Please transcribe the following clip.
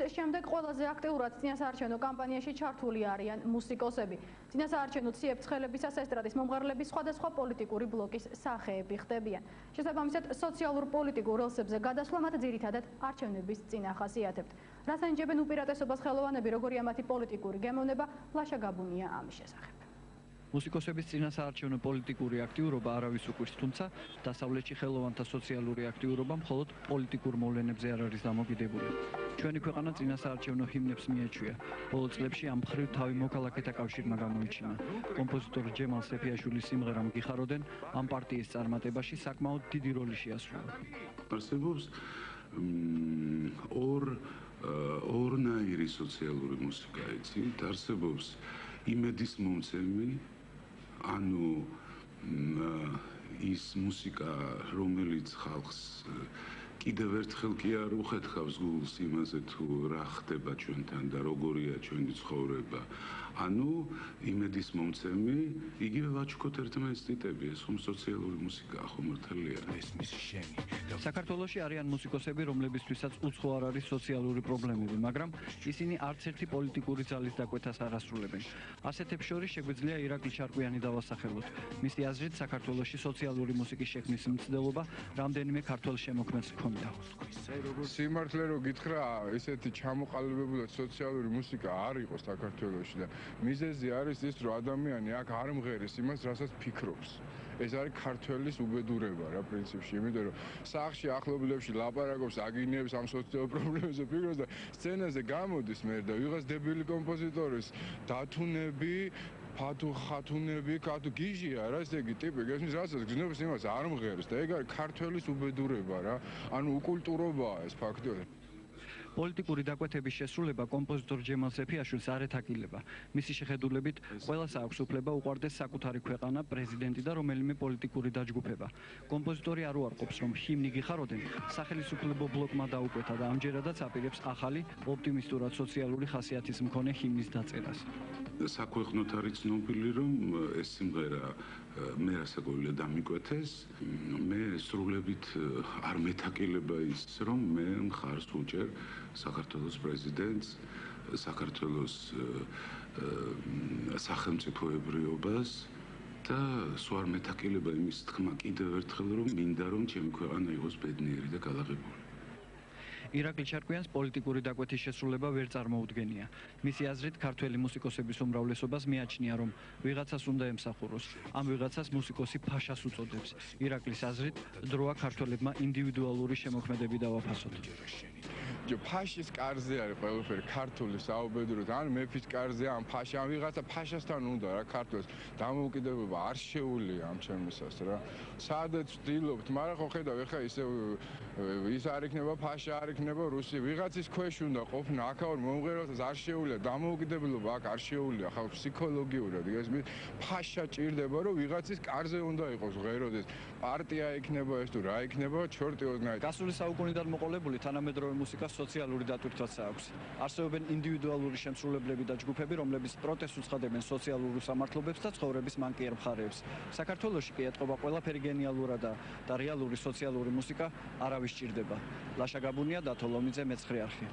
შემდეგ ყველაზე აქტიურად წინასაარჩევნო კამპანიაში ჩართული არიან მუსიკოსები. წინასაარჩევნო ციებ-ცხელებისას ესტრადის მომღერლები სხვადასხვა პოლიტიკური ბლოკის სახეები ხდებიან. შესაბამისად, სოციალურ-პოლიტიკურ რელსებზე გადასვლა მათ ძირითადად არჩევნების წინ ახასიათებთ. რას ანიჭებენ უპირატესობას ხელოვანები, როგორია მათი პოლიტიკური გემოვნება, ლაშა გაბუნია ამის შესახებ. მუსიკოსების წინასაარჩევნო პოლიტიკური აქტიურობა არავის უკვირს, თუმცა დასავლეთში ხელოვანთა სოციალური აქტიურობა მხოლოდ პოლიტიკურ მოვლენებზე არ არის დამოკიდებული. ჩვენი ქვეყანა წინასაარჩევნო ჰიმნებს მიეჩვია. ბოლო წლებში ამ მხრივ თავი მოქალაქეთა კავშირმა გამოიჩინა. კომპოზიტორ ჯემალ სეფიაშვილის სიმღერამ გიხაროდენ ამ პარტიის წარმატებაში საკმაოდ დიდი როლი შეასრულა. არსებობს ორნაირი სოციალური მუსიკა, იცით, არსებობს იმედის მომცემი, ანუ ის მუსიკა, რომელიც ხალხს კიდევ ერთხელ კი არ უხეთხავს გულს იმაზე თუ რა ხდება ჩვენთან და როგორია ჩვენი ცხოვრება. ანუ იმედის მომცემი, იგივე ვაჩუქოთ ერთმანეთს წიტები, ეს ხომ სოციალური მუსიკაა, ხომ მართალია? საქართველოში არიან მუსიკოსები, რომლებისთვისაც უცხო არ არის სოციალური პრობლემები, მაგრამ ისინი არც ერთი პოლიტიკური ძალის დაკვეთას არ ასრულებენ. ასეთებს შორის შეგვიძლია ირაკლი ჩარკვიანი დავასახელოთ. მისი აზრით, საქართველოში სოციალური მუსიკის შექმნის მცდელობა რამდენიმე ქართველ შემოქმედს ჰქონდა. სიმართლე რო გითხრა, ესეთი ჩამოყალიბებულად სოციალური მუსიკა არ იყო საქართველოში და მიზეზი არის ის, რომ ადამიანი აქ არ მღერის იმას, რასაც ფიქრობს. ეს არის ქართველის უბედურება რა პრინციპში, იმიტომ რომ სახლში ახლობლებში ლაპარაკობს, აგინებს ამ სოციალურ პრობლემებზე ფიქრობს და სცენაზე გამოდის მე და ვიღაც დებილი კომპოზიტორის დათუნები ფათუ ხათუნები, კატუ გიჟია რა ესე იგი ტიპი, გესმის რასაც გზნობს იმას არ მღერს და ეგ არის ქართველის უბედურება რა. ანუ უკულტურობაა ეს ფაქტობრივად. პოლიტიკური დაკვეთების შესრულება კომპოზიტორ ჯემალ სეფიაშვილს არ ეთაკილება. მისი შეხედულებით, ყველას აქვს უფლება უყვარდეს საკუთარი ქვეყანა, პრეზიდენტი და რომელიმე პოლიტიკური დაჯგუფება. კომპოზიტორი არ უარყოფს, რომ ჰიმნი გიხაროდენ, სახელმწიფო ბლოკმა დაუკვეთა და ამჯერადაც აპირებს ახალი, ოპტიმისტურად სოციალური ხასიათის მქონე ჰიმნის დაწერას. საქვეყნოთ არის ცნობილი, რომ ეს სიმღერა მე რასაკვირველია დამიკვეთეს, მე სრულებით არ მეთაკილება ის, რომ მე მხარს უჭერ საქართველოს პრეზიდენტს, საქართველოს სახელმწიფოებრიობას და სულ არ მეთაკილება იმის თქმა კიდევ ერთხელ, რომ მინდა რომ ჩემი ქვეყანა იყოს ბედნიერი და გალაღებული. ირაკლი ჩარკვიანს პოლიტიკური დაკვეთის შესრულება ვერ წარმოუდგენია. მისი აზრით, ქართველი მუსიკოსების უმრავლესობას მიაჩნია, რომ ვიღაცას უნდა ემსახუროს. ამ ვიღაცას მუსიკოსი ფაშას უწოდებს. ირაკლის აზრით, დროა ქართველებმა ინდივიდუალური შემოქმედები დავაფასოთ. ფაშის კარზე არის ყველაფერი ქართული საუბედუროთ, ან მეფის კარზე, ან ფაშა, ან ვიღაცა ფაშასთან უნდა რა ქართულს დამოუკიდებლობა არ შეუულია ამ ჩემისას რა. სადაც ვცდილობთ, მაგრამ ხო ხედავ, ეხა ისე ის არ იქნება ფაშა, არ იქნება რუსი, ვიღაცის ქვეშ უნდა ყოფნა, აქაურ მომღერალს არ შეუულია, დამოუკიდებლობა აქ არ შეუულია, ხალხ ფსიქოლოგიურად, გესმით, ფაშა ჭირდება, რომ ვიღაცის კარზე უნდა იყოს ღეროდეს, პარტია იქნება ეს თუ რა იქნება, ჩორტი ოდნავ. გასული საუკუნიდან მოყოლებული თანამედროვე მუსიკას სოციალური დატვირთვაც აქვს. არსებობენ ინდივიდუალური შემსრულებლები და ჯგუფები, რომლებიც პროტესტს უცხადებენ სოციალურ უსამართლობებს და ცხოვრების მანკიერ მხარეებს. საქართველოში კი ეთყობა ყველაფერი გენიალურადაა და რეალური სოციალური მუსიკა არავის ჭირდება. ლაშა გაბუნია, დათო ლომიძე, მეცხრე არხი.